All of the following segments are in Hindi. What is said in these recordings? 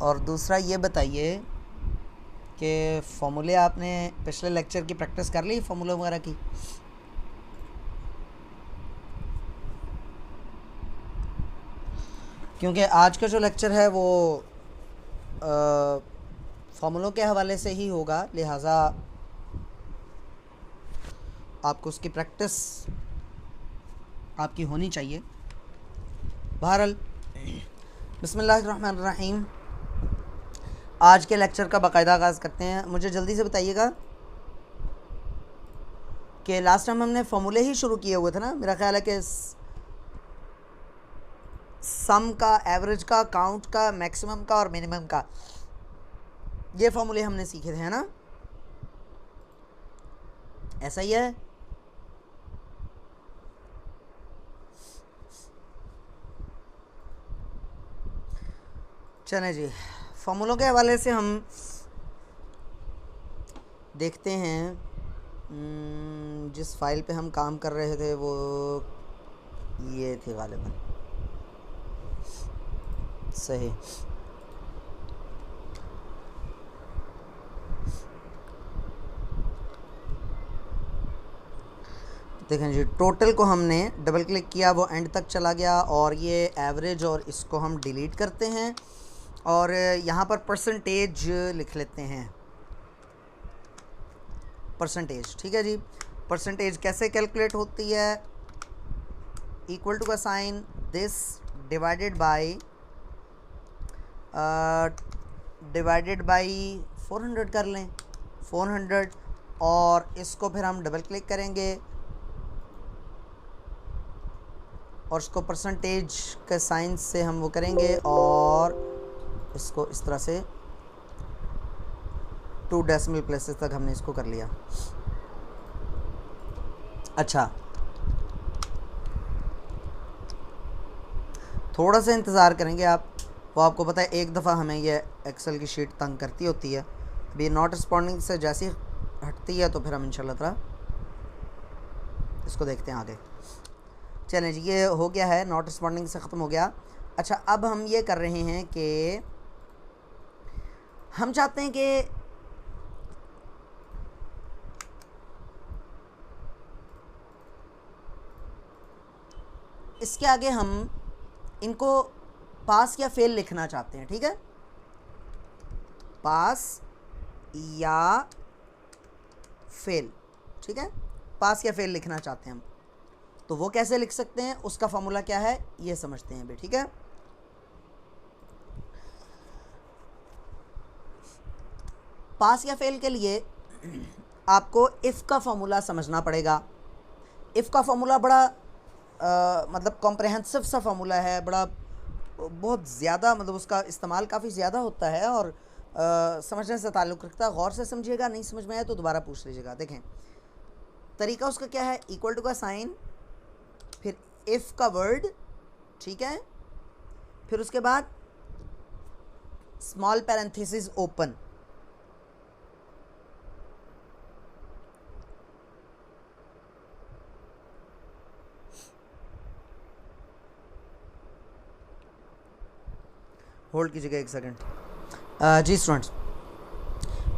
और दूसरा ये बताइए कि फॉर्मूले आपने पिछले लेक्चर की प्रैक्टिस कर ली, फॉर्मूले वगैरह की? क्योंकि आज का जो लेक्चर है वो फॉर्मूलों के हवाले से ही होगा, लिहाजा आपको उसकी प्रैक्टिस आपकी होनी चाहिए। बहरहाल बिस्मिल्लाहिर्रहमानिर्रहीम, आज के लेक्चर का बाकायदा आगाज़ करते हैं। मुझे जल्दी से बताइएगा कि लास्ट टाइम हमने फॉर्मूले ही शुरू किए हुए थे ना। मेरा ख्याल है कि सम का, एवरेज का, काउंट का, मैक्सिमम का और मिनिमम का, ये फॉर्मूले हमने सीखे थे, है ना? ऐसा ही है। चलें जी, फॉर्मूलों के हवाले से हम देखते हैं। जिस फाइल पे हम काम कर रहे थे वो ये थी गालिबन, सही। देखें जी, टोटल को हमने डबल क्लिक किया, वो एंड तक चला गया, और ये एवरेज और इसको हम डिलीट करते हैं और यहाँ पर परसेंटेज लिख लेते हैं। परसेंटेज, ठीक है जी। परसेंटेज कैसे कैलकुलेट होती है? इक्वल टू का साइन, दिस डिवाइडेड बाय 400 कर लें, 400, और इसको फिर हम डबल क्लिक करेंगे और इसको परसेंटेज के साइन से हम वो करेंगे और इसको इस तरह से 2 डेसिमल प्लेसेस तक हमने इसको कर लिया। अच्छा, थोड़ा सा इंतज़ार करेंगे आप, वो आपको पता है एक दफ़ा हमें ये एक्सेल की शीट तंग करती होती है। अभी नॉट रिस्पॉन्डिंग से जैसी हटती है तो फिर हम इंशाल्लाह ताला इसको देखते हैं आगे। चलें जी, ये हो गया है, नॉट रिस्पॉन्डिंग से ख़त्म हो गया। अच्छा, अब हम ये कर रहे हैं कि हम चाहते हैं कि इसके आगे हम इनको पास या फेल लिखना चाहते हैं, ठीक है? पास या फेल, ठीक है? पास या फेल लिखना चाहते हैं हम, तो वो कैसे लिख सकते हैं, उसका फॉर्मूला क्या है ये समझते हैं भी, ठीक है? पास या फेल के लिए आपको इफ़ का फॉर्मूला समझना पड़ेगा। इफ़ का फॉर्मूला बड़ा मतलब कॉम्प्रहेंसिव सा फॉर्मूला है, बड़ा बहुत ज़्यादा, मतलब उसका इस्तेमाल काफ़ी ज़्यादा होता है और समझने से ताल्लुक़ रखता है। गौर से समझिएगा, नहीं समझ में आया तो दोबारा पूछ लीजिएगा। देखें, तरीका उसका क्या है, इक्वल टू का साइन, फिर इफ़ का वर्ड, ठीक है, फिर उसके बाद स्मॉल पैरेंथेसिस ओपन, होल्ड कीजिएगा एक सेकंड। जी स्टूडेंट्स,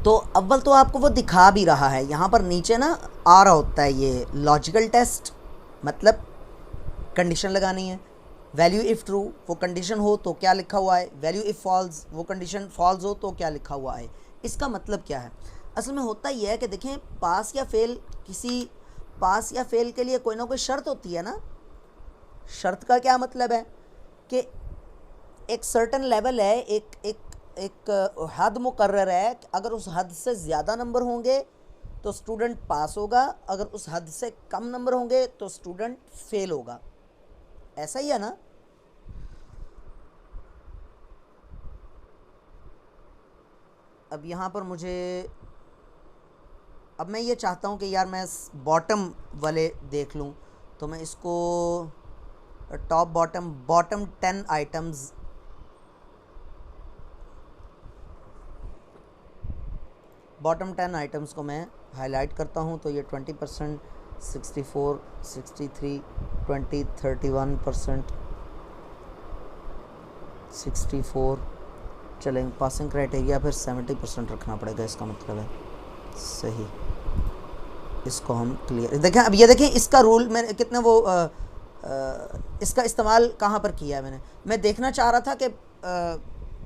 तो अव्वल तो आपको वो दिखा भी रहा है, यहाँ पर नीचे ना आ रहा होता है ये लॉजिकल टेस्ट, मतलब कंडीशन लगानी है। वैल्यू इफ़ ट्रू, वो कंडीशन हो तो क्या लिखा हुआ है, वैल्यू इफ़ फॉल्स, वो कंडीशन फॉल्स हो तो क्या लिखा हुआ है। इसका मतलब क्या है? असल में होता यह है कि देखें, पास या फेल, किसी पास या फेल के लिए कोई ना कोई शर्त होती है ना। शर्त का क्या मतलब है कि एक सर्टन लेवल है, एक हद मुकर्रर है, अगर उस हद से ज़्यादा नंबर होंगे तो स्टूडेंट पास होगा, अगर उस हद से कम नंबर होंगे तो स्टूडेंट फेल होगा। ऐसा ही है ना? अब यहाँ पर मुझे, अब मैं ये चाहता हूँ कि यार मैं बॉटम वाले देख लूँ, तो मैं इसको top bottom 10 items, bottom 10 items को मैं हाईलाइट करता हूँ। तो ये 20%, 64, 63, 20, 31%, 64, चलेंगे, पासिंग क्राइटेरिया फिर 70% रखना पड़ेगा, इसका मतलब है सही। इसको हम क्लियर देखें। अब ये देखें इसका रूल मैंने कितने वो इसका इस्तेमाल कहाँ पर किया है। मैं देखना चाह रहा था कि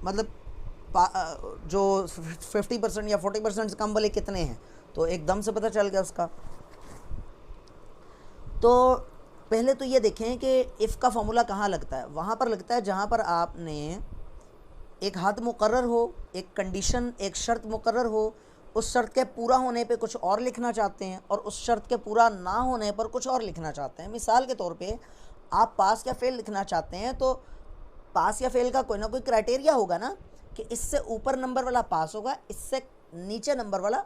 मतलब जो 50% या 40% से कम वाले कितने हैं, तो एकदम से पता चल गया उसका। तो पहले तो ये देखें कि इफ़ का फॉर्मूला कहाँ लगता है। वहाँ पर लगता है जहाँ पर आपने एक हद मुकर्रर हो, एक कंडीशन, एक शर्त मुकर्रर हो, उस शर्त के पूरा होने पे कुछ और लिखना चाहते हैं और उस शर्त के पूरा ना होने पर कुछ और लिखना चाहते हैं। मिसाल के तौर पे आप पास या फेल लिखना चाहते हैं, तो पास या फेल का कोई ना कोई क्राइटेरिया होगा ना, कि इससे ऊपर नंबर वाला पास होगा, इससे नीचे नंबर वाला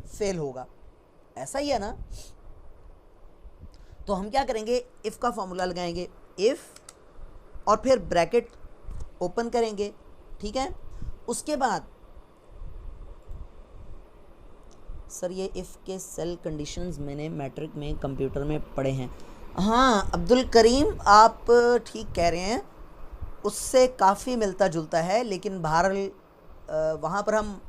फेल होगा, ऐसा ही है ना। तो हम क्या करेंगे, इफ़ का फॉर्मूला लगाएंगे, इफ़ और फिर ब्रैकेट ओपन करेंगे, ठीक है। उसके बाद सर ये इफ़ के सेल कंडीशंस मैंने मैट्रिक में कंप्यूटर में पढ़े हैं। हाँ अब्दुल करीम, आप ठीक कह रहे हैं, उससे काफ़ी मिलता जुलता है, लेकिन बहरहाल वहाँ पर हम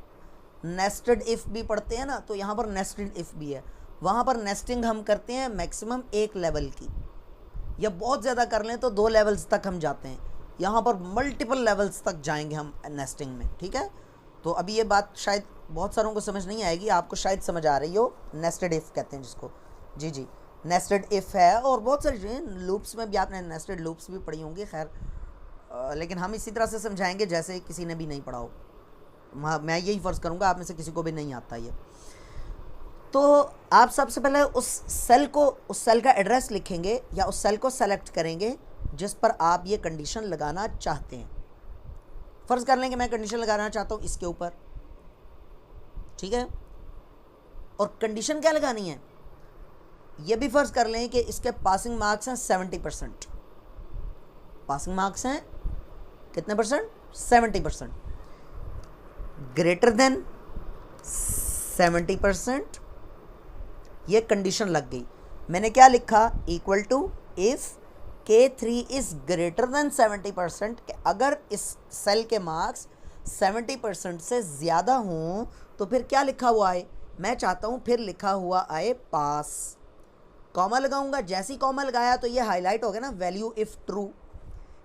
नेस्टेड इफ़ भी पढ़ते हैं ना, तो यहाँ पर नेस्टेड इफ़ भी है। वहाँ पर नेस्टिंग हम करते हैं मैक्सिमम एक लेवल की, या बहुत ज़्यादा कर लें तो 2 लेवल्स तक हम जाते हैं। यहाँ पर मल्टीपल लेवल्स तक जाएंगे हम नेस्टिंग में, ठीक है। तो अभी ये बात शायद बहुत सारों को समझ नहीं आएगी, आपको शायद समझ आ रही हो। नेस्टेड इफ़ कहते हैं जिसको, जी जी नेस्टेड इफ़ है। और बहुत सारी लूप्स में भी आपने नेस्टेड लूप्स भी पढ़ी होंगी, खैर लेकिन हम इसी तरह से समझाएंगे जैसे किसी ने भी नहीं पढ़ा हो। मैं यही फ़र्ज़ करूँगा आप में से किसी को भी नहीं आता ये। तो आप सबसे पहले उस सेल का एड्रेस लिखेंगे या उस सेल को सेलेक्ट करेंगे जिस पर आप ये कंडीशन लगाना चाहते हैं। फ़र्ज़ कर लें कि मैं कंडीशन लगाना चाहता हूँ इसके ऊपर, ठीक है। और कंडीशन क्या लगानी है, ये भी फ़र्ज़ कर लें कि इसके पासिंग मार्क्स हैं 70%। पासिंग मार्क्स हैं कितने परसेंट, 70%। ग्रेटर देन 70%, ये कंडीशन लग गई। मैंने क्या लिखा, equal to if K3 is greater than 70%, कि अगर इस सेल के मार्क्स 70% से ज़्यादा हों तो फिर क्या लिखा हुआ आए, मैं चाहता हूँ फिर लिखा हुआ आए पास। कॉमा लगाऊंगा, जैसे ही कॉमा लगाया तो ये हाईलाइट हो गया ना, वैल्यू इफ़ ट्रू,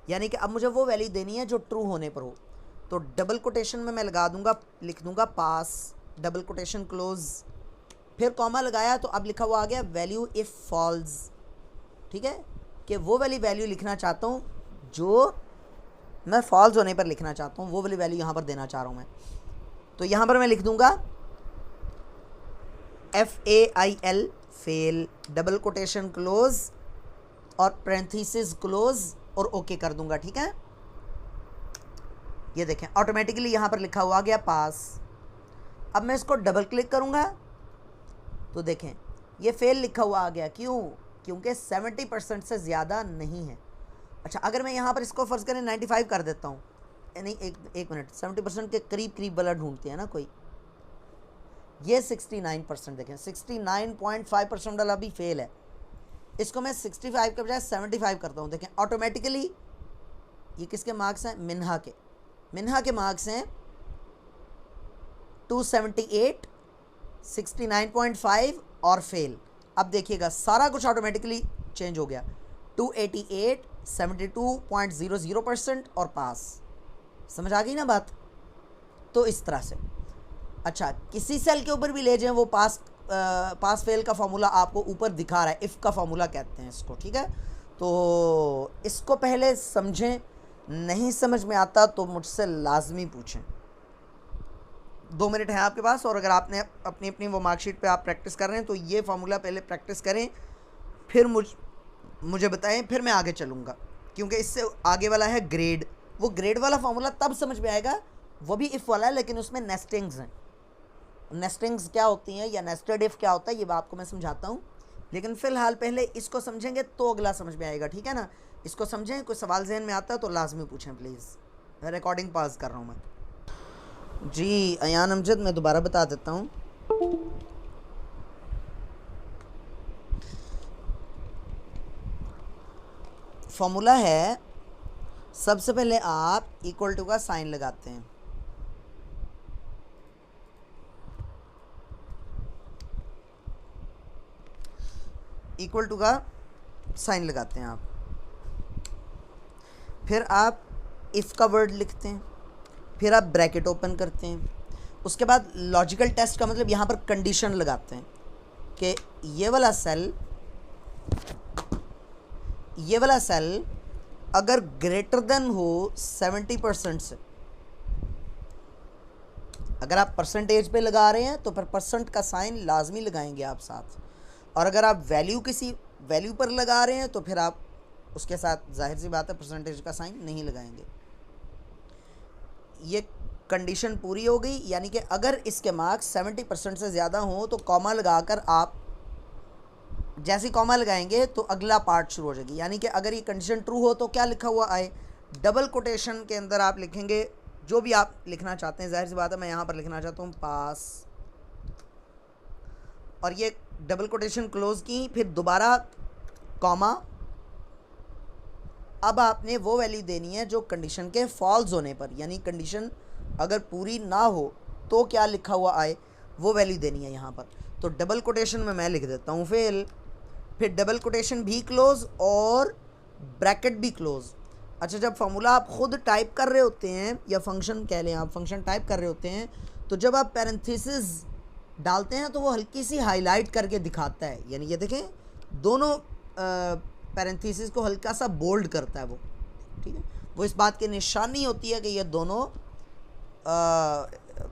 यानी कि अब मुझे वो वैल्यू देनी है जो ट्रू होने पर हो। तो डबल कोटेशन में मैं लगा दूंगा, लिख दूंगा पास, डबल कोटेशन क्लोज, फिर कॉमा लगाया तो अब लिखा हुआ आ गया वैल्यू इफ़ फॉल्स, ठीक है। कि वो वाली वैल्यू लिखना चाहता हूँ जो मैं फॉल्स होने पर लिखना चाहता हूँ, वो वाली वैल्यू यहाँ पर देना चाह रहा हूँ मैं। तो यहाँ पर मैं लिख दूंगा FAIL fail, double quotation close और पैरेंथेसिस क्लोज और ओके कर दूंगा, ठीक है। ये देखें ऑटोमेटिकली यहाँ पर लिखा हुआ आ गया पास। अब मैं इसको डबल क्लिक करूँगा तो देखें ये फेल लिखा हुआ आ गया, क्यों, क्योंकि 70% से ज़्यादा नहीं है। अच्छा, अगर मैं यहाँ पर इसको फ़र्ज़ करें 95 कर देता हूँ, नहीं एक मिनट, 70% के करीब करीब वाला ढूंढते हैं ना कोई, ये 69%, देखें 69.5% वाला भी फेल है। इसको मैं 65 के बजाय 75 करता हूँ, देखें ऑटोमेटिकली ये किसके मार्क्स हैं, मिन्हा के मार्क्स हैं 278, 69.5 और फेल। अब देखिएगा सारा कुछ ऑटोमेटिकली चेंज हो गया, 288, 72.00% और पास। समझ आ गई ना बात। तो इस तरह से अच्छा किसी सेल के ऊपर भी ले जाएं, वो पास फेल का फॉर्मूला आपको ऊपर दिखा रहा है, इफ़ का फॉर्मूला कहते हैं इसको, ठीक है। तो इसको पहले समझें, नहीं समझ में आता तो मुझसे लाजमी पूछें। 2 मिनट है आपके पास, और अगर आपने अपनी अपनी वो मार्कशीट पे आप प्रैक्टिस कर रहे हैं तो ये फार्मूला पहले प्रैक्टिस करें, फिर मुझे बताएं, फिर मैं आगे चलूँगा, क्योंकि इससे आगे वाला है ग्रेड। वो ग्रेड वाला फार्मूला तब समझ में आएगा, वो भी इफ़ वाला है लेकिन उसमें नेस्टिंग्स हैं। नेस्टिंग्स क्या होती हैं या नेस्टेड इफ़ क्या होता है, ये आपको मैं समझाता हूँ, लेकिन फ़िलहाल पहले इसको समझेंगे तो अगला समझ में आएगा, ठीक है ना। इसको समझें, कोई सवाल जहन में आता है तो लाजमी पूछें प्लीज़। मैं रिकॉर्डिंग पास कर रहा हूँ मैं। जी अयान अमजद, मैं दोबारा बता देता हूँ। फॉर्मूला है, सबसे पहले आप इक्वल टू का साइन लगाते हैं, इक्वल टू का साइन लगाते हैं आप, फिर आप इफ़ का वर्ड लिखते हैं, फिर आप ब्रैकेट ओपन करते हैं, उसके बाद लॉजिकल टेस्ट का मतलब यहाँ पर कंडीशन लगाते हैं कि ये वाला सेल अगर ग्रेटर देन हो 70% से, अगर आप परसेंटेज पे लगा रहे हैं तो फिर परसेंट का साइन लाजमी लगाएंगे आप साथ, और अगर आप किसी वैल्यू पर लगा रहे हैं तो फिर आप उसके साथ जाहिर सी बात है परसेंटेज का साइन नहीं लगाएंगे। ये कंडीशन पूरी हो गई, यानी कि अगर इसके मार्क्स 70% से ज़्यादा हों तो कॉमा लगाकर आप जैसे कॉमा लगाएंगे तो अगला पार्ट शुरू हो जाएगी। यानी कि अगर ये कंडीशन ट्रू हो तो क्या लिखा हुआ आए, डबल कोटेशन के अंदर आप लिखेंगे जो भी आप लिखना चाहते हैं। जाहिर सी बात है मैं यहाँ पर लिखना चाहता हूँ पास, और ये डबल कोटेशन क्लोज की, फिर दोबारा कॉमा। अब आपने वो वैल्यू देनी है जो कंडीशन के फॉल्स होने पर, यानी कंडीशन अगर पूरी ना हो तो क्या लिखा हुआ आए वो वैल्यू देनी है यहाँ पर। तो डबल कोटेशन में मैं लिख देता हूँ फेल, फिर डबल कोटेशन भी क्लोज और ब्रैकेट भी क्लोज। अच्छा, जब फार्मूला आप खुद टाइप कर रहे होते हैं, या फंक्शन कह लें, आप फंक्शन टाइप कर रहे होते हैं, तो जब आप पैरेंथेसिस डालते हैं तो वो हल्की सी हाईलाइट करके दिखाता है, यानी ये देखें दोनों पैरेंथेसिस को हल्का सा बोल्ड करता है वो, ठीक है। वो इस बात की निशानी होती है कि ये दोनों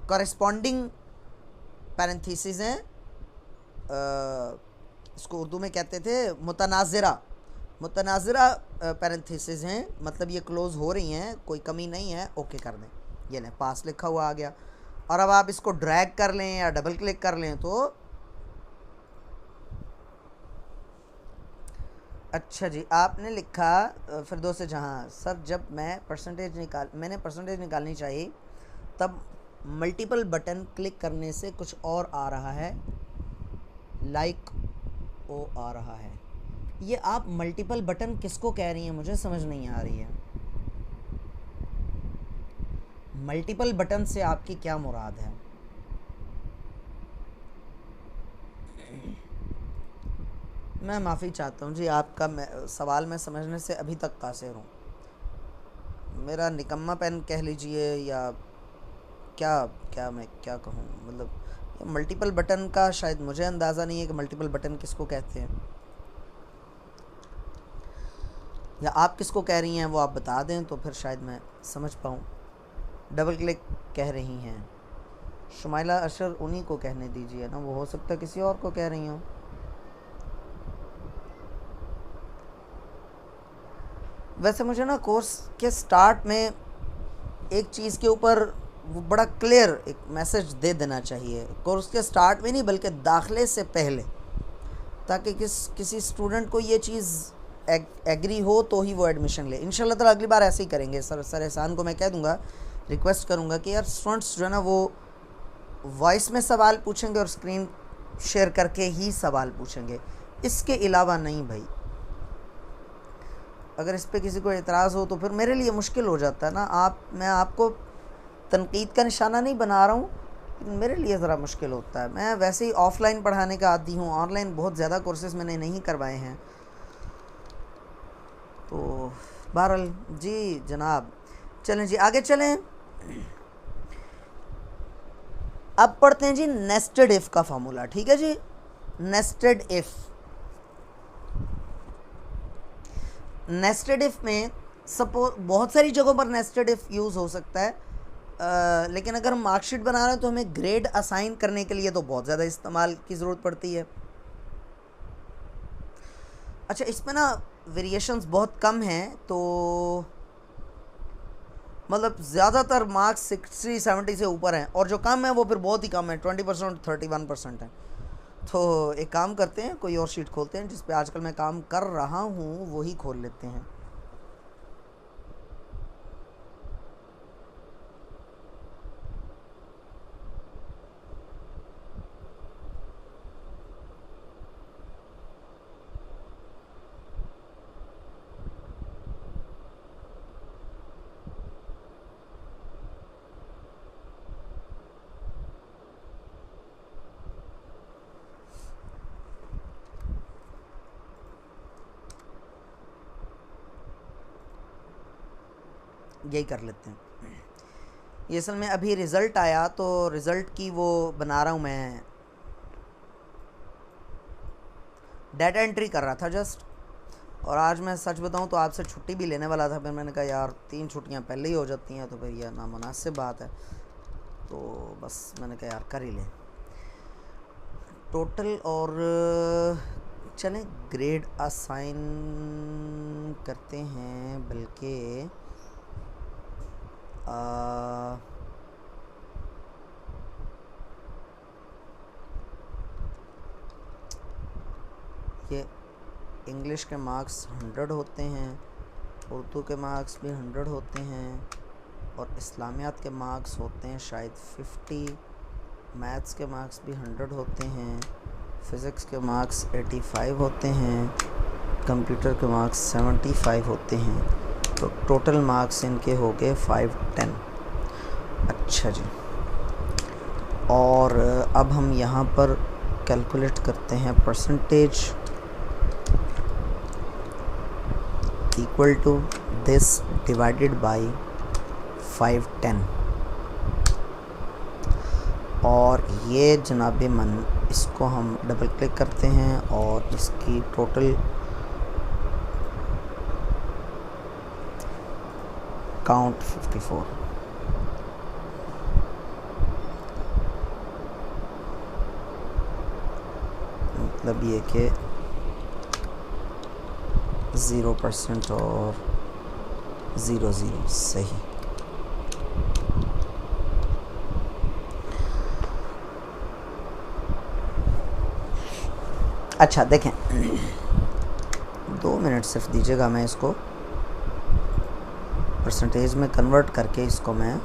कॉरेस्पॉन्डिंग पैरेंथेसिस हैं। इसको उर्दू में कहते थे मुतनाज़िरा पैरेंथेसिस हैं, मतलब ये क्लोज़ हो रही हैं, कोई कमी नहीं है। ओके कर दें, ये लें पास लिखा हुआ आ गया। और अब आप इसको ड्रैग कर लें या डबल क्लिक कर लें तो अच्छा जी, आपने लिखा फिरदौस जहाँ सर, जब मैंने परसेंटेज निकालनी चाहिए तब मल्टीपल बटन क्लिक करने से कुछ और आ रहा है, लाइक ओ आ रहा है। ये आप मल्टीपल बटन किसको कह रही हैं, मुझे समझ नहीं आ रही है। मल्टीपल बटन से आपकी क्या मुराद है? मैं माफ़ी चाहता हूँ जी, आपका सवाल मैं समझने से अभी तक कासिर हूँ। मेरा निकम्मा पेन कह लीजिए या क्या क्या मैं क्या कहूँ, मतलब मल्टीपल बटन का शायद मुझे अंदाज़ा नहीं है कि मल्टीपल बटन किसको कहते हैं, या आप किसको कह रही हैं वो आप बता दें तो फिर शायद मैं समझ पाऊँ। डबल क्लिक कह रही हैं शुमाइला अशर, उन्हीं को कहने दीजिए ना, वो हो सकता है किसी और को कह रही हूँ। वैसे मुझे ना कोर्स के स्टार्ट में एक चीज़ के ऊपर वो बड़ा क्लियर एक मैसेज दे देना चाहिए, कोर्स के स्टार्ट में नहीं बल्कि दाखिले से पहले, ताकि किसी स्टूडेंट को ये चीज़ एग्री हो तो ही वो एडमिशन ले। इंशाल्लाह ताला अगली बार ऐसे ही करेंगे। सर एहसान को मैं कह दूँगा, रिक्वेस्ट करूँगा कि यार स्टूडेंट्स जो है ना वो वॉइस में सवाल पूछेंगे और स्क्रीन शेयर करके ही सवाल पूछेंगे, इसके अलावा नहीं भाई। अगर इस पर किसी को एतराज़ हो तो फिर मेरे लिए मुश्किल हो जाता है ना। मैं आपको तनकीद का निशाना नहीं बना रहा हूँ, लेकिन मेरे लिए ज़रा मुश्किल होता है। मैं वैसे ही ऑफ़लाइन पढ़ाने का आदी हूँ, ऑनलाइन बहुत ज़्यादा कोर्सेज़ मैंने नहीं करवाए हैं। तो बहरहाल जी जनाब, चलें जी आगे चलें। अब पढ़ते हैं जी नेस्टेड इफ़ का फार्मूला, ठीक है जी। नेस्टेड इफ़ में सपोज बहुत सारी जगहों पर नेस्टेड इफ़ यूज़ हो सकता है, लेकिन अगर हम मार्कशीट बना रहे हैं तो हमें ग्रेड असाइन करने के लिए तो बहुत ज़्यादा इस्तेमाल की ज़रूरत पड़ती है। अच्छा, इसमें ना वेरिएशंस बहुत कम हैं, तो मतलब ज़्यादातर मार्क्स 60-70 से ऊपर हैं, और जो कम है वो फिर बहुत ही कम है, 20% 31% है। तो एक काम करते हैं, कोई और शीट खोलते हैं जिस पे आजकल मैं काम कर रहा हूँ, वही खोल लेते हैं। यही कर लेते हैं। ये असल में अभी रिज़ल्ट आया तो रिज़ल्ट की वो बना रहा हूँ, मैं डाटा एंट्री कर रहा था जस्ट। और आज मैं सच बताऊँ तो आपसे छुट्टी भी लेने वाला था, फिर मैंने कहा यार 3 छुट्टियाँ पहले ही हो जाती हैं तो फिर यह नामुनासिब बात है, तो बस मैंने कहा यार कर ही लें टोटल। और चलें ग्रेड असाइन करते हैं, बल्कि ये इंग्लिश के मार्क्स 100 होते हैं, उर्दू के मार्क्स भी 100 होते हैं, और इस्लामियात के मार्क्स होते हैं शायद 50, मैथ्स के मार्क्स भी 100 होते हैं, फ़िज़िक्स के मार्क्स 85 होते हैं, कंप्यूटर के मार्क्स 75 होते हैं, तो टोटल मार्क्स इनके हो गए 510। अच्छा जी, और अब हम यहाँ पर कैलकुलेट करते हैं percentage equal to this divided by 510, और ये जनाबे मन इसको हम डबल क्लिक करते हैं और इसकी टोटल काउंट 54, मतलब ये कि 0% और 00 सही। अच्छा देखें, 2 मिनट सिर्फ दीजिएगा, मैं इसको परसेंटेज में कन्वर्ट करके इसको मैं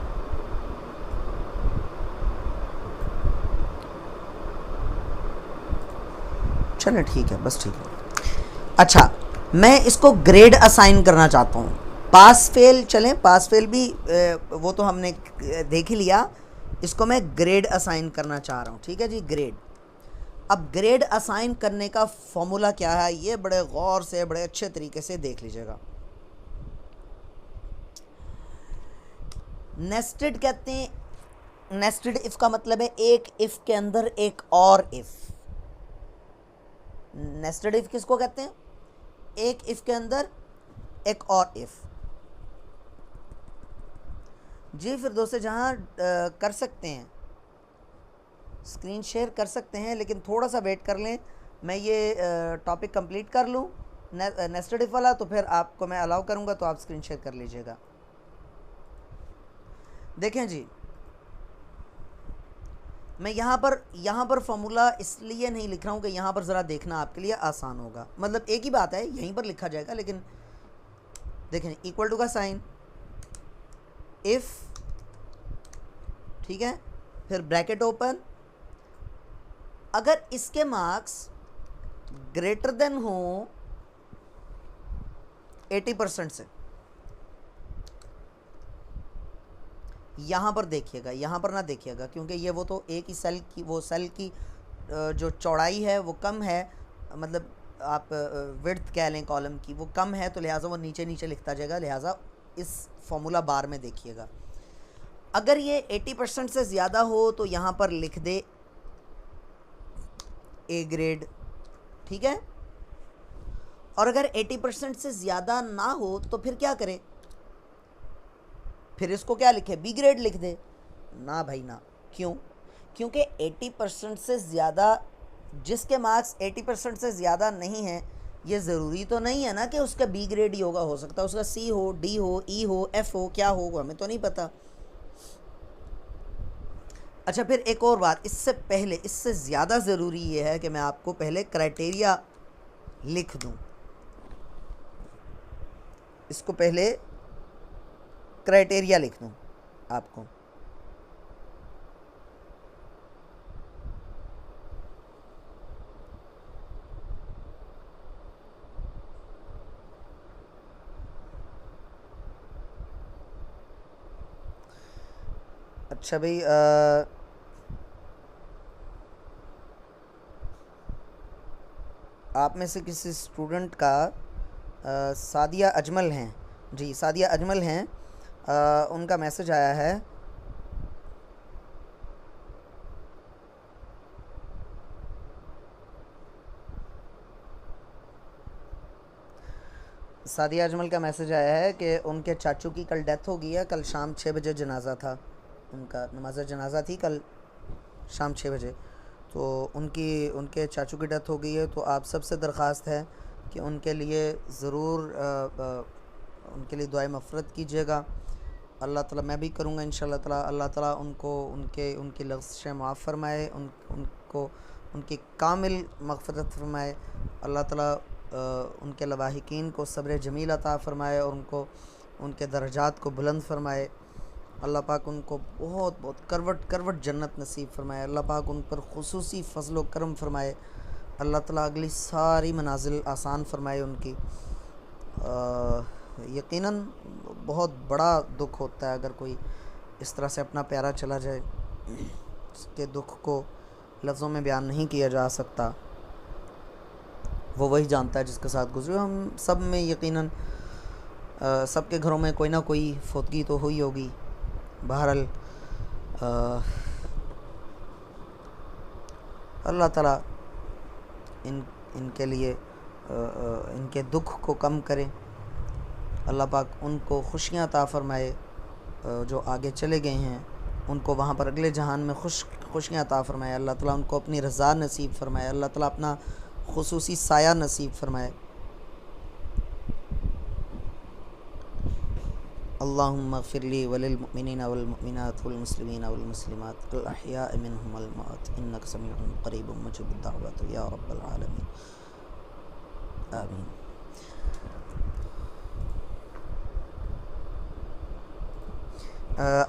चलें ठीक है, बस ठीक है। अच्छा, मैं इसको ग्रेड असाइन करना चाहता हूँ, पास फेल चलें, पास फेल भी वो तो हमने देख ही लिया, इसको मैं ग्रेड असाइन करना चाह रहा हूँ। ठीक है जी, ग्रेड। अब ग्रेड असाइन करने का फॉर्मूला क्या है, ये बड़े गौर से बड़े अच्छे तरीके से देख लीजिएगा। नेस्टेड कहते हैं, नेस्टेड इफ का मतलब है एक इफ के अंदर एक और इफ। नेस्टेड इफ किसको कहते हैं, एक इफ के अंदर एक और इफ। जी फिर दोस्तों, जहां कर सकते हैं स्क्रीन शेयर कर सकते हैं, लेकिन थोड़ा सा वेट कर लें, मैं ये टॉपिक कंप्लीट कर लूँ नेस्टेड इफ वाला, तो फिर आपको मैं अलाउ करूँगा, तो आप स्क्रीन शेयर कर लीजिएगा। देखें जी, मैं यहाँ पर फॉर्मूला इसलिए नहीं लिख रहा हूँ कि यहाँ पर ज़रा देखना आपके लिए आसान होगा, मतलब एक ही बात है, यहीं पर लिखा जाएगा, लेकिन देखें इक्वल टू का साइन, इफ़, ठीक है, फिर ब्रैकेट ओपन, अगर इसके मार्क्स ग्रेटर देन हो 80% से, यहाँ पर देखिएगा, यहाँ पर ना देखिएगा, क्योंकि ये वो तो एक ही सेल की, वो सेल की जो चौड़ाई है वो कम है, मतलब आप विड्थ कह लें कॉलम की, वो कम है, तो लिहाजा वो नीचे नीचे लिखता जाएगा, लिहाजा इस फॉर्मूला बार में देखिएगा। अगर ये 80% से ज़्यादा हो तो यहाँ पर लिख दे ए ग्रेड, ठीक है, और अगर 80% से ज़्यादा ना हो तो फिर क्या करे, फिर इसको क्या लिखे, बी ग्रेड लिख दे ना भाई ना। क्यों? क्योंकि 80% से ज़्यादा, जिसके मार्क्स 80% से ज़्यादा नहीं है, ये ज़रूरी तो नहीं है ना कि उसका बी ग्रेड ही होगा, हो सकता है उसका सी हो, डी हो, ई हो, एफ़ हो, क्या हो हमें तो नहीं पता। अच्छा, फिर एक और बात, इससे पहले, इससे ज़्यादा ज़रूरी ये है कि मैं आपको पहले क्राइटेरिया लिख दूं, इसको पहले क्राइटेरिया लिख दूं आपको। अच्छा भाई, आप में से किसी स्टूडेंट का सादिया अजमल हैं, जी सादिया अजमल हैं, उनका मैसेज आया है। सादिया अजमल का मैसेज आया है कि उनके चाचू की कल डेथ हो गई है। कल शाम 6 बजे जनाज़ा था उनका, नमाज जनाज़ा थी कल शाम 6 बजे। तो उनके चाचू की डेथ हो गई है। तो आप सबसे दरख्वास्त है कि उनके लिए ज़रूर उनके लिए दुआए मफ़रत कीजिएगा। अल्लाह ताला, मैं भी करूँगा इंशाअल्लाह ताला। अल्लाह ताला उनको उनकी लग़्ज़िशें माफ़ फ़रमाए, उनको उनकी कामिल मग़फ़िरत फ़रमाए। अल्लाह ताला उनके लवाहिकीन को सब्र जमील अता फ़रमाए और उनके दर्जात को बुलंद फ़रमाए। अल्लाह पाक उनको बहुत बहुत करवट करवट जन्नत नसीब फ़रमाए। अल्लाह पाक उन पर ख़ुसूसी फ़ज़ल व करम फ़रमाए। अल्लाह ताला अगली सारी मनाजिल आसान फ़रमाए उनकी। यकीनन बहुत बड़ा दुख होता है अगर कोई इस तरह से अपना प्यारा चला जाए। उसके दुख को लफ्ज़ों में बयान नहीं किया जा सकता। वो वही जानता है जिसके साथ गुजरे। हम सब में यकीनन सबके घरों में कोई ना कोई फौतगी तो हुई होगी। बहरहाल अल्लाह ताला इनके लिए इनके दुख को कम करे। अल्लाह पाक उनको खुशियाँ अता फ़रमाए। जो आगे चले गए हैं उनको वहाँ पर अगले जहान में खुशियाँ अता फ़रमाए। अल्लाह ताला उनको अपनी रज़ा नसीब फ़रमाए। अल्लाह ताला अपना खुसूसी साया नसीब फ़रमाए। अल्लाहुम्मा ग़फ़िरली वलिल मुमिनीना वल मुमिनात वल मुस्लिमीना वल मुस्लिमात अल अहयाअ मिनहुम वल अमवात इन्नका समीउन क़रीबुम मुजीबुद दाअवत या रब्बल आलमीन आमीन।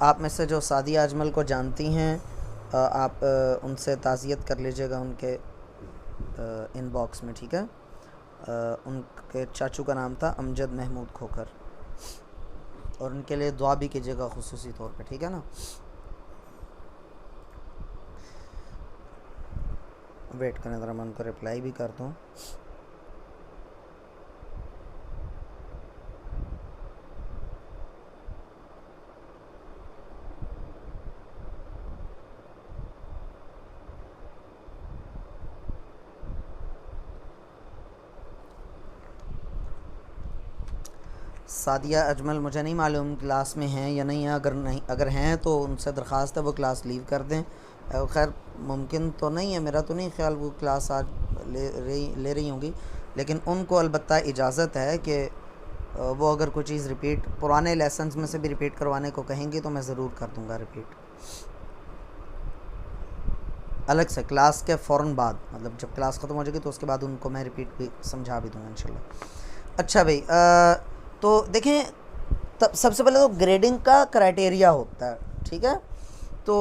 आप में से जो सादिया अजमल को जानती हैं, आप उनसे ताज़ियत कर लीजिएगा उनके इनबॉक्स में, ठीक है। उनके चाचू का नाम था अमजद महमूद खोखर, और उनके लिए दुआ भी कीजिएगा खुसूसी तौर पे, ठीक है ना। वेट करें ज़रा, मैं उनको रिप्लाई भी कर दूँ। सादिया अजमल मुझे नहीं मालूम क्लास में हैं या नहीं है। अगर हैं तो उनसे दरख्वास्त है वो क्लास लीव कर दें। खैर मुमकिन तो नहीं है, मेरा तो नहीं ख्याल वो क्लास आज ले रही होंगी, लेकिन उनको अलबत्ता इजाज़त है कि वो अगर कोई चीज़ रिपीट पुराने लेसन्स में से भी रिपीट करवाने को कहेंगी तो मैं ज़रूर कर दूँगा रिपीट, अलग से क्लास के फ़ौरन बाद। मतलब जब क्लास ख़त्म हो जाएगी तो उसके बाद उनको मैं रिपीट भी समझा भी दूँगा इंशाल्लाह। अच्छा भाई, तो देखें, तब सबसे पहले तो ग्रेडिंग का क्राइटेरिया होता है, ठीक है। तो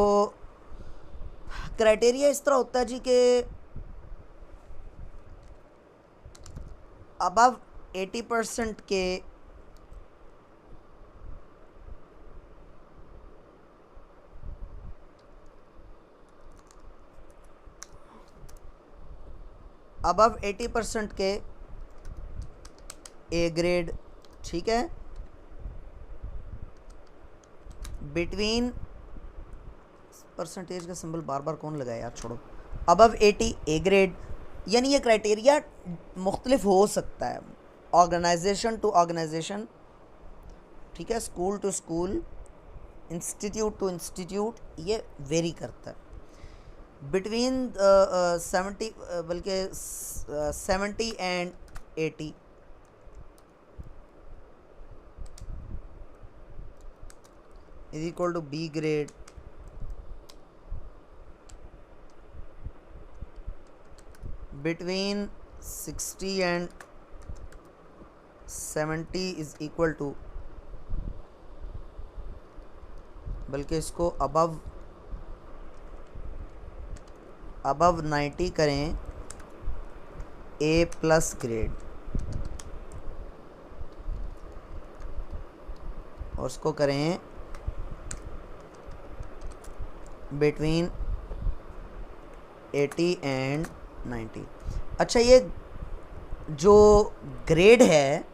क्राइटेरिया इस तरह होता है जी कि अबव 80% के अबव 80% के ए ग्रेड, ठीक है। बिटवीन परसेंटेज का सिंबल बार बार कौन लगाया यार, छोड़ो। अबव 80 ए ग्रेड, यानी ये क्राइटेरिया मुख्तलिफ हो सकता है ऑर्गेनाइजेशन टू ऑर्गेनाइजेशन, ठीक है, school to school, institute to institute, ये वेरी करता है। बिटवीन 70 बल्कि 70 and 80 is equal to B grade, between 60 and 70 is equal to, बल्कि इसको अबव 90 करें A प्लस ग्रेड, और उसको करें बिटवीन 80 एंड 90। अच्छा, ये जो ग्रेड है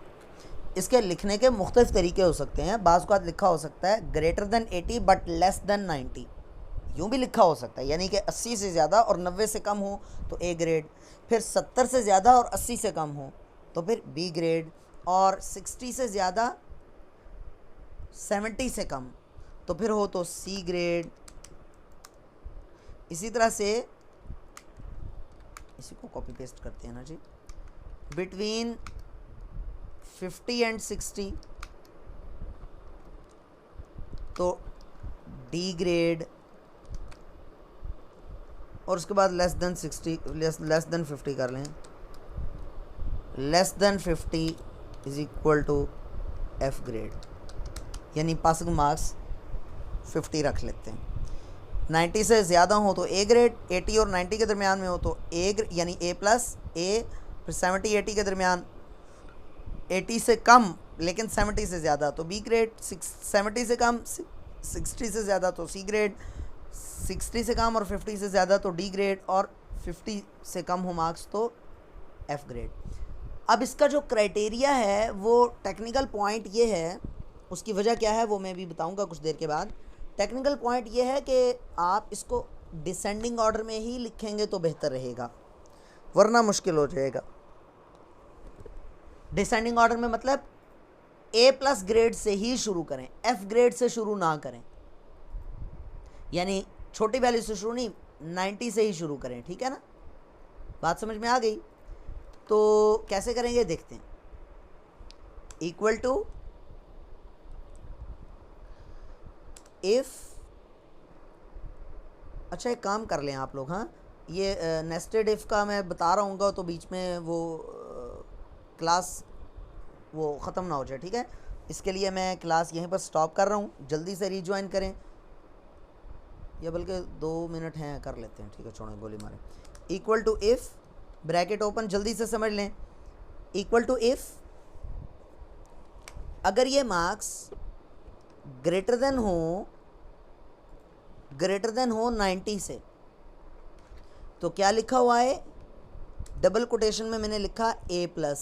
इसके लिखने के मुख्तलिफ तरीके हो सकते हैं। बाज़ का लिखा हो सकता है greater than 80 but less than 90, यूँ भी लिखा हो सकता है, यानी कि 80 से ज़्यादा और 90 से कम हो तो ए ग्रेड, फिर 70 से ज़्यादा और 80 से कम हो तो फिर बी ग्रेड, और 60 से ज़्यादा 70 से कम तो फिर हो तो सी ग्रेड। इसी तरह से इसी को कॉपी पेस्ट करते हैं ना जी, बिटवीन 50 एंड 60 तो डी ग्रेड, और उसके बाद लेस देन 60 लेस देन 50 कर लें, less than 50 is equal to F grade, यानी पासिंग मार्क्स 50 रख लेते हैं। 90 से ज़्यादा हो तो ए ग्रेड, 80 और 90 के दरमियान में हो तो ए यानी ए प्लस ए, फिर 70-80 के दरमियान, 80 से कम लेकिन 70 से ज़्यादा तो बी ग्रेड, 70 से कम 60 से ज़्यादा तो सी ग्रेड, 60 से कम और 50 से ज़्यादा तो डी ग्रेड, और 50 से कम हो मार्क्स तो एफ़ ग्रेड। अब इसका जो क्राइटेरिया है वो टेक्निकल पॉइंट ये है, उसकी वजह क्या है वो मैं भी बताऊंगा कुछ देर के बाद। टेक्निकल पॉइंट ये है कि आप इसको डिसेंडिंग ऑर्डर में ही लिखेंगे तो बेहतर रहेगा, वरना मुश्किल हो जाएगा। डिसेंडिंग ऑर्डर में मतलब ए प्लस ग्रेड से ही शुरू करें, एफ ग्रेड से शुरू ना करें, यानी छोटी वैल्यू से शुरू नहीं, 90 से ही शुरू करें, ठीक है ना। बात समझ में आ गई? तो कैसे करेंगे देखते हैं। इक्वल टू इफ, अच्छा एक काम कर लें आप लोग, हाँ ये नेस्टेड इफ़ का मैं बता रहा हूँ तो बीच में वो क्लास वो ख़त्म ना हो जाए, ठीक है। इसके लिए मैं क्लास यहीं पर स्टॉप कर रहा हूँ, जल्दी से रीज्वाइन करें, या बल्कि 2 मिनट हैं कर लेते हैं, ठीक है, छोड़ें गोली मारें। Equal to if bracket open, जल्दी से समझ लें। इक्वल टू इफ़ अगर ये मार्क्स ग्रेटर देन हो 90 से, तो क्या लिखा हुआ है, डबल कोटेशन में मैंने लिखा ए प्लस,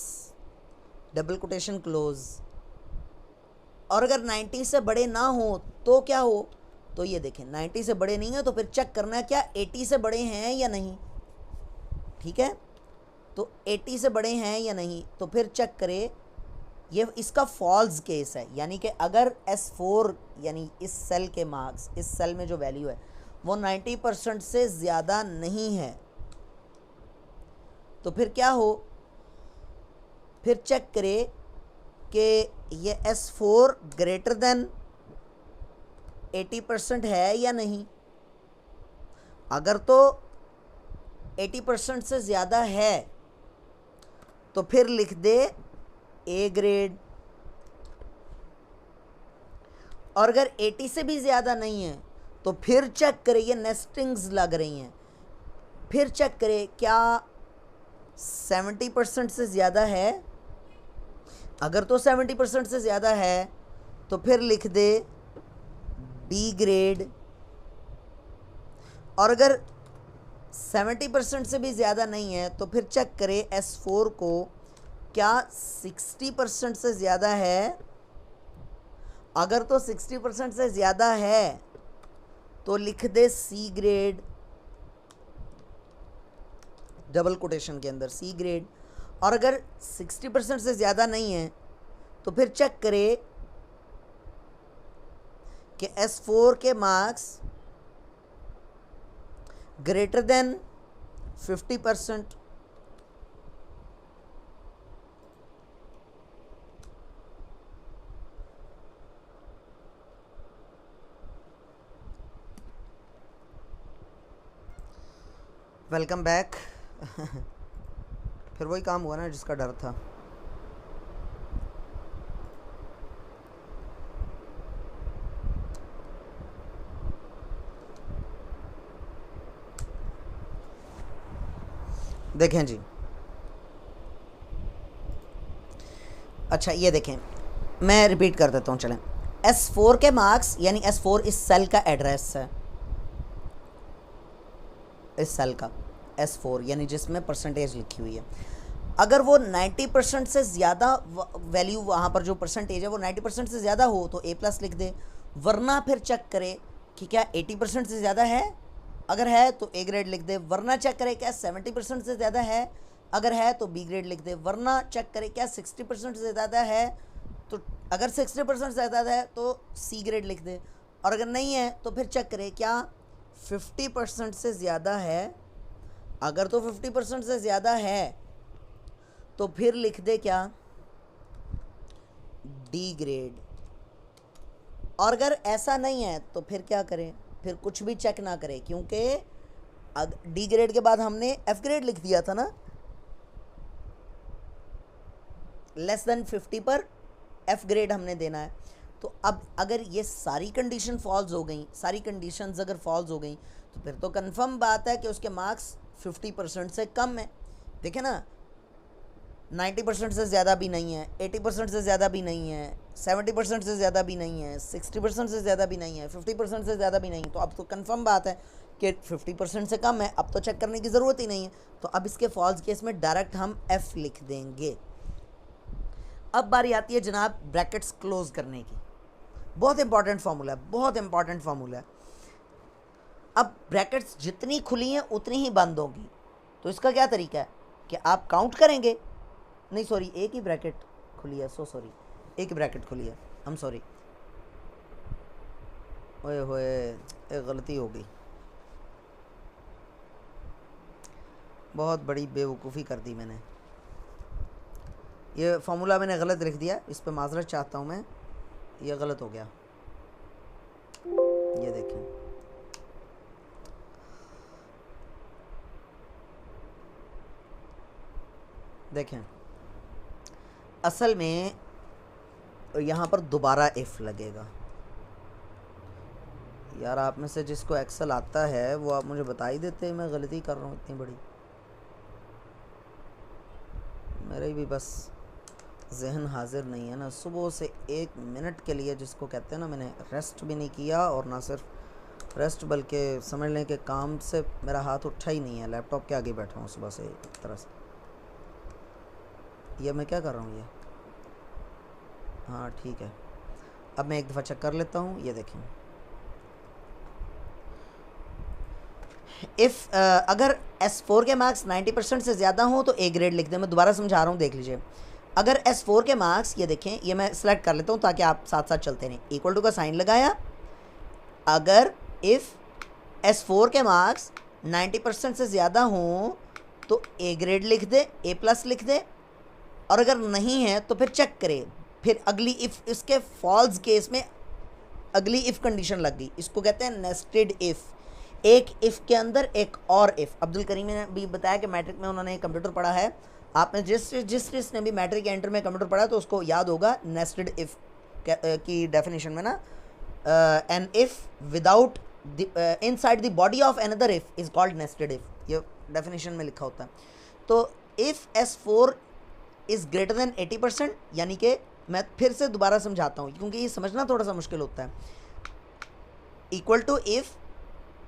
डबल कोटेशन क्लोज। और अगर 90 से बड़े ना हो तो क्या हो, तो ये देखें 90 से बड़े नहीं है तो फिर चेक करना है क्या 80 से बड़े हैं या नहीं, ठीक है। तो 80 से बड़े हैं या नहीं तो फिर चेक करें, ये इसका फॉल्स केस है, यानी कि अगर S4 यानी इस सेल के मार्क्स, इस सेल में जो वैल्यू है वो 90% से ज़्यादा नहीं है तो फिर क्या हो, फिर चेक करें कि ये S4 ग्रेटर देन 80% है या नहीं। अगर तो 80% से ज़्यादा है तो फिर लिख दे ए ग्रेड, और अगर 80 से भी ज़्यादा नहीं है तो फिर चेक करें, ये नेस्टिंग्स लग रही हैं, फिर चेक करें क्या 70% से ज़्यादा है। अगर तो 70% से ज़्यादा है तो फिर लिख दे बी ग्रेड, और अगर 70% से भी ज़्यादा नहीं है तो फिर चेक करें S4 को क्या 60% से ज़्यादा है। अगर तो 60% से ज़्यादा है तो लिख दे सी ग्रेड, डबल कोटेशन के अंदर सी ग्रेड, और अगर 60% से ज़्यादा नहीं है तो फिर चेक करें कि S4 के marks greater than 50%। Welcome back. फिर वही काम हुआ ना जिसका डर था। देखें जी, अच्छा ये देखें, मैं रिपीट कर देता हूँ, चलें। S4 के मार्क्स यानी S4 इस सेल का एड्रेस है, इस सेल का S4 यानी जिसमें परसेंटेज लिखी हुई है। अगर वो 90% से ज़्यादा वैल्यू, वहाँ पर जो परसेंटेज है वो 90% से ज़्यादा हो तो ए प्लस लिख दे, वरना फिर चेक करे कि क्या 80% से ज़्यादा है, अगर है तो ए ग्रेड लिख दे, वरना चेक करे क्या 70% से ज़्यादा है, अगर है तो बी ग्रेड लिख दे, वरना चेक करे क्या 60% से ज़्यादा है, तो अगर 60% से ज़्यादा है तो सी ग्रेड लिख दे, और अगर नहीं है तो फिर चेक करे क्या 50% से ज़्यादा है, अगर तो 50% से ज़्यादा है तो फिर लिख दे क्या डी ग्रेड, और अगर ऐसा नहीं है तो फिर क्या करें, फिर कुछ भी चेक ना करें, क्योंकि डी ग्रेड के बाद हमने एफ ग्रेड लिख दिया था ना, लेस देन 50 पर एफ ग्रेड हमने देना है। तो अब अगर ये सारी कंडीशन फॉल्स हो गई, सारी कंडीशंस अगर फॉल्स हो गई तो फिर तो कंफर्म बात है कि उसके मार्क्स 50% से कम है। देखे ना, 90% से ज़्यादा भी नहीं है, 80% से ज़्यादा भी नहीं है, 70% से ज़्यादा भी नहीं है, 60% से ज़्यादा भी नहीं है, 50% से ज़्यादा भी नहीं। तो अब तो कंफर्म बात है कि 50% से कम है, अब तो चेक करने की ज़रूरत ही नहीं है। तो अब इसके फॉल्स केस में डायरेक्ट हम एफ़ लिख देंगे। अब बारी आती है जनाब ब्रैकेट्स क्लोज करने की। बहुत इंपॉर्टेंट फार्मूला है, बहुत इंपॉर्टेंट फार्मूला है। अब ब्रैकेट्स जितनी खुली हैं उतनी ही बंद होगी। तो इसका क्या तरीका है कि आप काउंट करेंगे, नहीं सॉरी एक ही ब्रैकेट खुली है, सॉरी एक ही ब्रैकेट खुली है, हम सॉरी, ओए होए एक गलती हो गई, बहुत बड़ी बेवकूफ़ी कर दी मैंने, ये फार्मूला मैंने गलत लिख दिया, इस पर माजरत चाहता हूँ मैं, ये गलत हो गया। ये देखें, देखें असल में यहाँ पर दोबारा इफ़ लगेगा। यार आप में से जिसको एक्सेल आता है वो आप मुझे बता ही देते हैं, मैं गलती कर रहा हूँ इतनी बड़ी, मेरे भी बस जहन हाजिर नहीं है ना। सुबह से 1 मिनट के लिए जिसको कहते हैं ना, मैंने रेस्ट भी नहीं किया, और ना सिर्फ रेस्ट बल्कि समझ लें कि काम से मेरा हाथ उठा ही नहीं है, लैपटॉप के आगे बैठा हूँ सुबह से एक तरह से। ये मैं क्या कर रहा हूँ ये, हाँ ठीक है, अब मैं एक दफ़ा चेक कर लेता हूँ। ये देखें इफ़ अगर S4 के मार्क्स 90% से ज़्यादा हों तो ए ग्रेड लिख दें। मैं दोबारा समझा रहा हूँ, देख लीजिए। अगर S4 के मार्क्स, ये देखें, ये मैं सेलेक्ट कर लेता हूँ ताकि आप साथ साथ चलते रहें। इक्वल टू का साइन लगाया, अगर इफ़ S4 के मार्क्स 90% से ज़्यादा हों तो ए ग्रेड लिख दे, ए प्लस लिख दे, और अगर नहीं है तो फिर चेक करें। फिर अगली इफ़, इसके फॉल्स केस में अगली इफ़ कंडीशन लग गई, इसको कहते हैं नेस्टेड इफ़। एक इफ़ के अंदर एक और इफ़। अब्दुल करीम ने भी बताया कि मैट्रिक में उन्होंने कंप्यूटर पढ़ा है, आपने जिसने भी मैट्रिक या इंटर में कंप्यूटर पढ़ा तो उसको याद होगा नेस्टेड इफ़ की डेफिनेशन में ना, an if without inside the body of another if is called nested if, ये डेफिनेशन में लिखा होता है। तो if S4 is greater then 80%, यानी कि मैं फिर से दोबारा समझाता हूँ क्योंकि ये समझना थोड़ा सा मुश्किल होता है। इक्वल टू इफ़,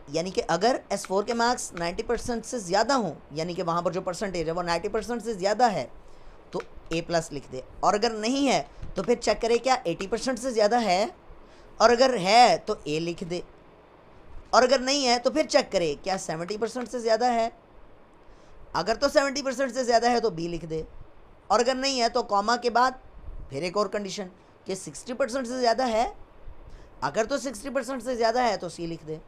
यानी कि अगर S4 के मार्क्स 90% से ज़्यादा हों, यानी कि वहाँ पर जो परसेंटेज है वो 90% से ज़्यादा है तो ए प्लस लिख दे, और अगर नहीं है तो फिर चेक करें क्या 80% से ज़्यादा है, और अगर है तो ए लिख दे, और अगर नहीं है तो फिर चेक करें क्या 70% से ज़्यादा है, अगर तो 70% से ज़्यादा है तो बी लिख दे, और अगर नहीं है तो कॉमा के बाद फिर एक और कंडीशन कि 60% से ज़्यादा है, अगर तो 60% से ज़्यादा है तो सी लिख दे,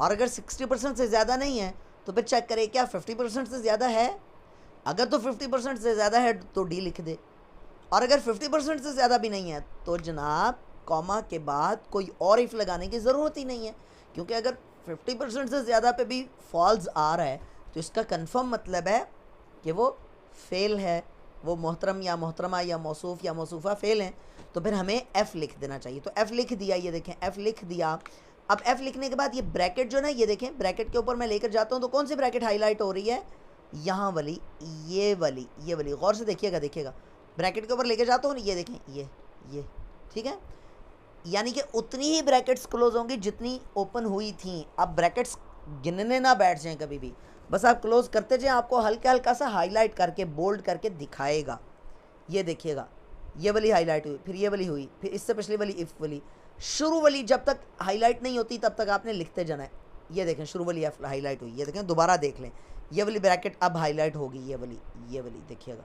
और अगर 60% से ज़्यादा नहीं है तो फिर चेक करें क्या 50% से ज़्यादा है, अगर तो 50% से ज़्यादा है तो डी लिख दे, और अगर 50% से ज़्यादा भी नहीं है तो जनाब कॉमा के बाद कोई और इफ़ लगाने की ज़रूरत ही नहीं है, क्योंकि अगर 50% से ज़्यादा पे भी फॉल्स आ रहा है तो इसका कंफर्म मतलब है कि वो फेल है, वो मोहतरम या मोहतरमा या मौसूफ़ या मौसूफ़ा फेल हैं, तो फिर हमें एफ़ लिख देना चाहिए। तो एफ़ लिख दिया, ये देखें एफ़ लिख दिया। अब एफ़ लिखने के बाद ये ब्रैकेट जो ना, ये देखें ब्रैकेट के ऊपर मैं लेकर जाता हूँ तो कौन सी ब्रैकेट हाईलाइट हो रही है, यहाँ वाली, ये वाली, ये वाली, गौर से देखिएगा, देखिएगा ब्रैकेट के ऊपर लेकर जाता हूँ, ये देखें, ये ठीक है, यानी कि उतनी ही ब्रैकेट्स क्लोज होंगी जितनी ओपन हुई थी। अब ब्रैकेट्स गिनने ना बैठ जाएं कभी भी, बस आप क्लोज करते जाए, आपको हल्का हल्का सा हाईलाइट करके बोल्ड करके दिखाएगा। ये देखिएगा, ये वाली हाईलाइट हुई, फिर ये वाली हुई, फिर इससे पिछली वाली इफ वाली, शुरू वाली जब तक हाईलाइट नहीं होती तब तक आपने लिखते जाना है। ये देखें शुरू वाली एफ हाईलाइट हुई, ये देखें दोबारा देख लें, ये वाली ब्रैकेट अब हाईलाइट होगी, ये वाली देखिएगा,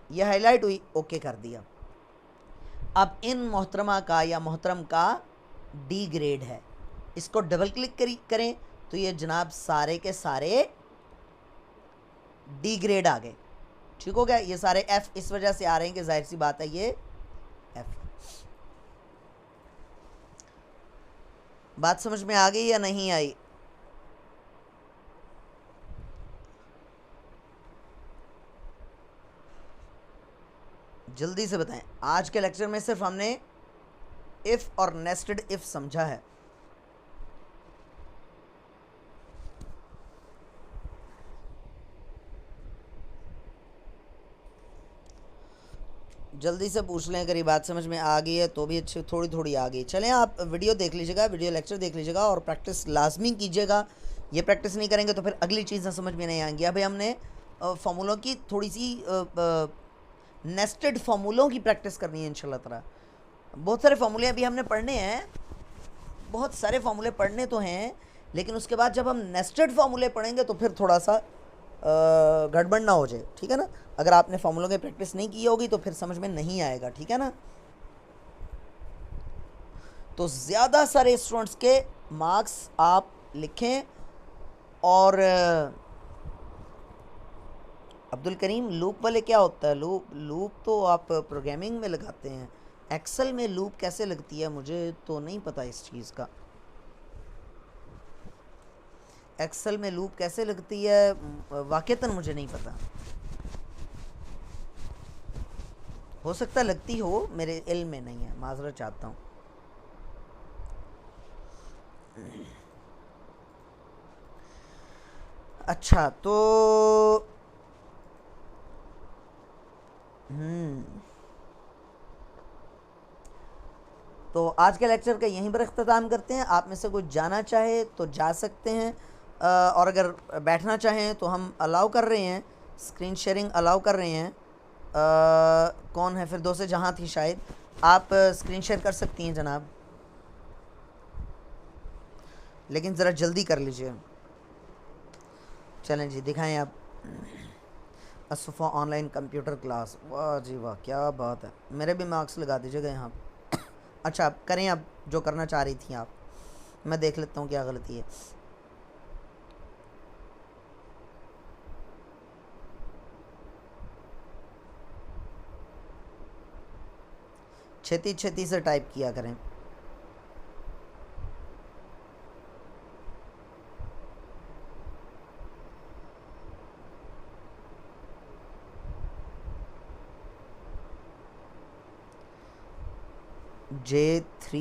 ये हाईलाइट हुई, ओके कर दिया। अब इन मोहतरमा का या मोहतरम का डी ग्रेड है, इसको डबल क्लिक करें तो ये जनाब सारे के सारे डी ग्रेड आ गए। ठीक हो गया, ये सारे एफ इस वजह से आ रहे हैं कि जाहिर सी बात है ये एफ। बात समझ में आ गई या नहीं आई? जल्दी से बताएं। आज के लेक्चर में सिर्फ हमने इफ और नेस्टेड इफ समझा है। जल्दी से पूछ लें, अगर ये बात समझ में आ गई है तो भी अच्छी, थोड़ी थोड़ी आ गई। चलें आप वीडियो देख लीजिएगा, वीडियो लेक्चर देख लीजिएगा और प्रैक्टिस लाजमी कीजिएगा। ये प्रैक्टिस नहीं करेंगे तो फिर अगली चीज़ें समझ में नहीं आएंगी। अभी हमने फार्मूलों की थोड़ी सी नेस्टेड फार्मूलों की प्रैक्टिस करनी है इंशाल्लाह ताला। बहुत सारे फार्मूले अभी हमने पढ़ने हैं, बहुत सारे फार्मूले पढ़ने तो हैं, लेकिन उसके बाद जब हम नेस्टेड फार्मूले पढ़ेंगे तो फिर थोड़ा सा गड़बड़ ना हो जाए। ठीक है ना, अगर आपने फार्मूलों की प्रैक्टिस नहीं की होगी तो फिर समझ में नहीं आएगा। ठीक है ना, तो ज़्यादा सारे स्टूडेंट्स के मार्क्स आप लिखें। और अब्दुल करीम, लूप वाले क्या होता है? लूप तो आप प्रोग्रामिंग में लगाते हैं, एक्सेल में लूप कैसे लगती है? मुझे तो नहीं पता इस चीज़ का। एक्सेल में लूप कैसे लगती है वाक़तन मुझे नहीं पता, हो सकता लगती हो, मेरे इल्म में नहीं है, माज़रत चाहता हूँ। अच्छा तो तो आज के लेक्चर का यहीं पर अख्ताम करते हैं। आप में से कोई जाना चाहे तो जा सकते हैं, और अगर बैठना चाहें तो हम अलाउ कर रहे हैं, स्क्रीन शेयरिंग अलाउ कर रहे हैं। कौन है? फिरदौसे जहाँ थी शायद, आप स्क्रीन शेयर कर सकती हैं जनाब, लेकिन ज़रा जल्दी कर लीजिए। चलें जी, दिखाएं आप। असफ़ा ऑनलाइन कंप्यूटर क्लास, वाह जी वाह, क्या बात है। मेरे भी मार्क्स लगा दीजिएगा यहाँ। अच्छा आप करें, आप जो करना चाह रही थी आप, मैं देख लेता हूँ क्या गलती है। छेती छेती से टाइप किया करें। J3,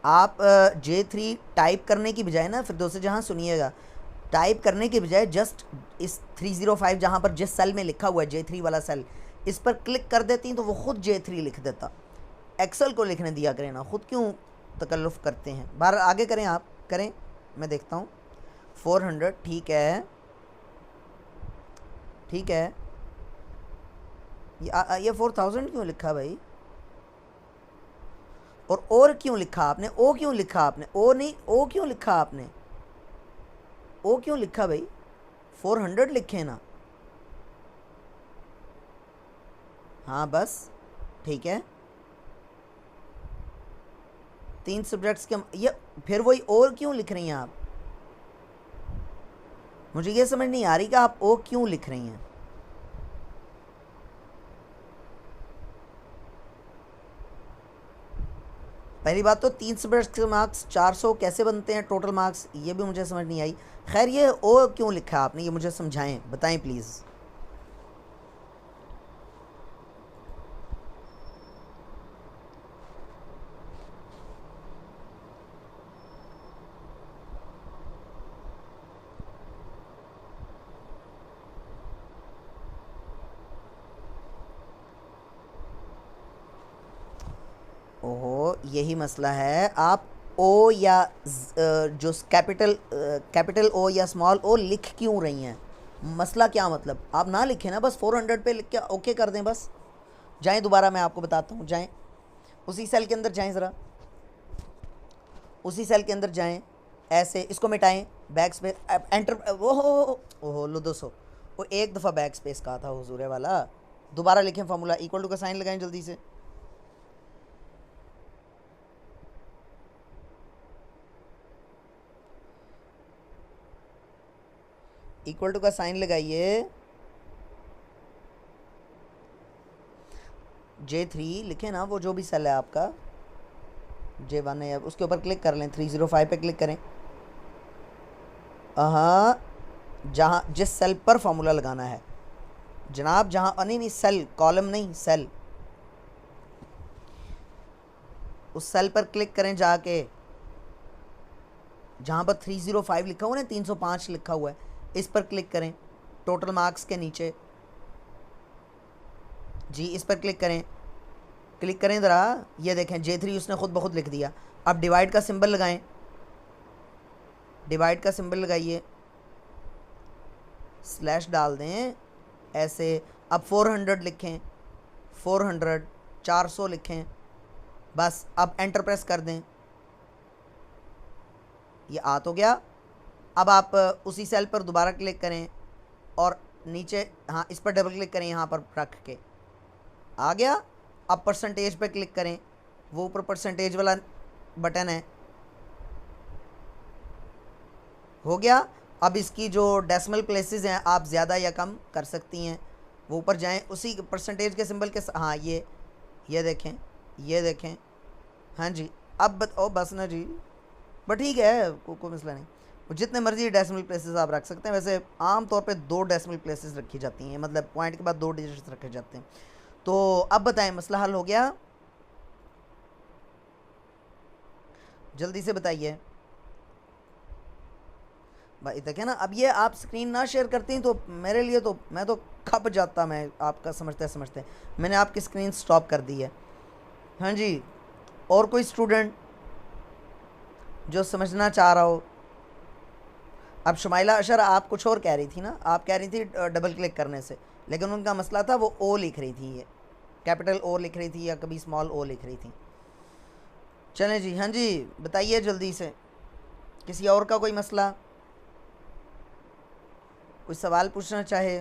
आप J3 टाइप करने की बजाय ना, फिर दोस्तों जहाँ सुनिएगा, टाइप करने के बजाय जस्ट इस 305 जहाँ पर जिस सेल में लिखा हुआ है J3 वाला सेल, इस पर क्लिक कर देती तो वो खुद J3 लिख देता। एक्सेल को लिखने दिया करें ना, ख़ुद क्यों तकल्लुफ़ करते हैं। बाहर आगे करें, आप करें, मैं देखता हूँ। 400 ठीक है, ठीक है। ये 4000 क्यों लिखा भाई? और क्यों लिखा आपने? ओ क्यों लिखा आपने? ओ नहीं, ओ क्यों लिखा आपने? ओ क्यों लिखा भाई? 400 लिखे ना। हाँ बस ठीक है, 3 सब्जेक्ट्स के ये फिर वही और क्यों लिख रही हैं आप? मुझे ये समझ नहीं आ रही कि आप ओ क्यों लिख रही हैं। पहली बात तो 3 सब्जेक्ट्स के मार्क्स 400 कैसे बनते हैं टोटल मार्क्स, ये भी मुझे समझ नहीं आई। खैर ये ओ क्यों लिखा आपने, ये मुझे समझाएं, बताएं प्लीज़। ओहो, यही मसला है। आप ओ या जो कैपिटल ओ या स्मॉल ओ लिख क्यों रही हैं? मसला क्या, मतलब आप ना लिखें ना, बस 400 पे लिख के ओके कर दें बस। जाएं, दोबारा मैं आपको बताता हूँ, जाएं उसी सेल के अंदर जाएं, ज़रा उसी सेल के अंदर जाएं, ऐसे इसको मिटाएं, बैक स्पेस एंटर, ओहो लो 200, वो एक दफ़ा बैक स्पेस कहा था हुजूरे वाला। दोबारा लिखें फार्मूला, इक्वल टू का साइन लगाएं जल्दी से। इक्वल टू का साइन लगाइए, J3 लिखें ना, वो जो भी सेल है आपका J1 है, उसके ऊपर क्लिक कर लें, 305 पे क्लिक करें। हाँ, जहाँ जिस सेल पर फॉर्मूला लगाना है जनाब, जहाँ नहीं सेल, कॉलम नहीं सेल, उस सेल पर क्लिक करें जाके, जहाँ पर 305 लिखा हुआ है ना, 305 लिखा हुआ है, इस पर क्लिक करें, टोटल मार्क्स के नीचे जी, इस पर क्लिक करें ज़रा, ये देखें J3 उसने खुद ब खुद लिख दिया। अब डिवाइड का सिंबल लगाएं, डिवाइड का सिंबल लगाइए, स्लैश डाल दें ऐसे। अब 400 लिखें, 400 400 लिखें, बस अब एंटर प्रेस कर दें, ये आ तो गया। अब आप उसी सेल पर दोबारा क्लिक करें और नीचे, हाँ इस पर डबल क्लिक करें, यहाँ पर रख के आ गया। अब परसेंटेज पे क्लिक करें, वो ऊपर परसेंटेज वाला बटन है, हो गया। अब इसकी जो डेसिमल प्लेसेस हैं आप ज़्यादा या कम कर सकती हैं, वो ऊपर जाएं उसी परसेंटेज के सिंबल के, हाँ ये देखें, हाँ जी। अब ओ बस ना जी, बट ठीक है, कोई मसला नहीं, जितने मर्जी डेसिमल प्लेसेस आप रख सकते हैं। वैसे आम तौर पे 2 डेसिमल प्लेसेस रखी जाती हैं, मतलब पॉइंट के बाद 2 डिजिट्स रखे जाते हैं। तो अब बताएं, मसला हल हो गया? जल्दी से बताइए भाई। देखें ना, अब ये आप स्क्रीन ना शेयर करती हैं तो मेरे लिए तो मैं तो खप जाता, मैं आपका समझते मैंने आपकी स्क्रीन स्टॉप कर दी है। हाँ जी, और कोई स्टूडेंट जो समझना चाह रहा हो? अब शुमाइला अशर आप कुछ और कह रही थी ना, आप कह रही थी डबल क्लिक करने से, लेकिन उनका मसला था वो ओ लिख रही थी, ये कैपिटल ओ लिख रही थी या कभी स्मॉल ओ लिख रही थी। चलें जी, हाँ जी बताइए जल्दी से, किसी और का कोई मसला, कोई सवाल पूछना चाहे?